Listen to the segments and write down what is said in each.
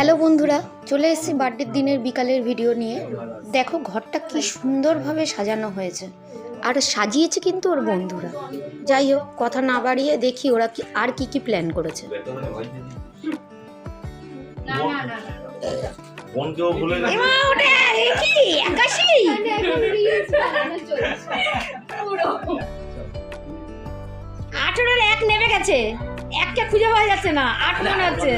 Hello বন্ধুরা, চলে এসেছি বার্থডের দিনের বিকালের ভিডিও নিয়ে। দেখো ঘরটা কি সুন্দরভাবে সাজানো হয়েছে, আর সাজিয়েছে কিন্তু ওর বন্ধুরা। যাই হোক, কথা না বাড়িয়ে দেখি ওরা কি আর কি প্ল্যান করেছে। আঠেরোর এক নেমে গেছে, একটা খুঁজে পাওয়া যাচ্ছে না, আট মনে হচ্ছে।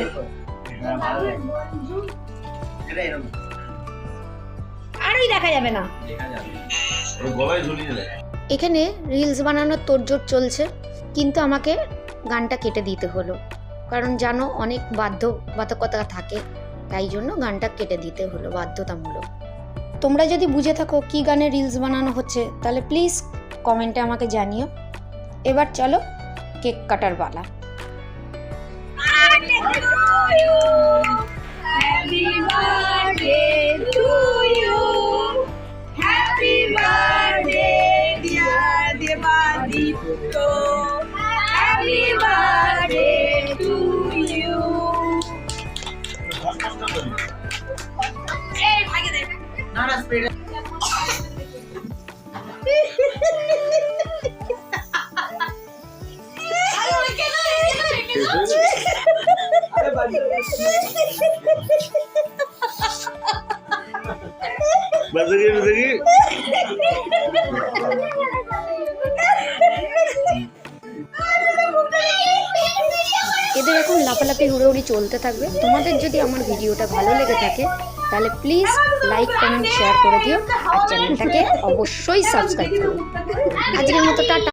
আরই দেখা যাবে না। এখানে রিলস বানানোর তোড়জোড় চলছে, কিন্তু আমাকে গানটা কেটে দিতে হলো, কারণ জানো অনেক বাধ্যবাধকতা থাকে, তাই জন্য গানটা কেটে দিতে হলো বাধ্যতামূলক। তোমরা যদি বুঝে থাকো কি গানে রিলস বানানো হচ্ছে, তাহলে প্লিজ কমেন্টে আমাকে জানিও। এবার চলো কেক কাটার পালা। Happy birthday to you. Happy birthday, dear Devadipto. Happy birthday to you. Hey, bhai de. Na speed. এদের এখন লাফালাফি হুড়োহুড়ি চলতে থাকবে। তোমাদের যদি আমার ভিডিওটা ভালো লেগে থাকে তাহলে প্লিজ লাইক, কমেন্ট, শেয়ার করে দিও, আর চ্যানেলটাকে অবশ্যই সাবস্ক্রাইব করো। আজকের মতো টাটা।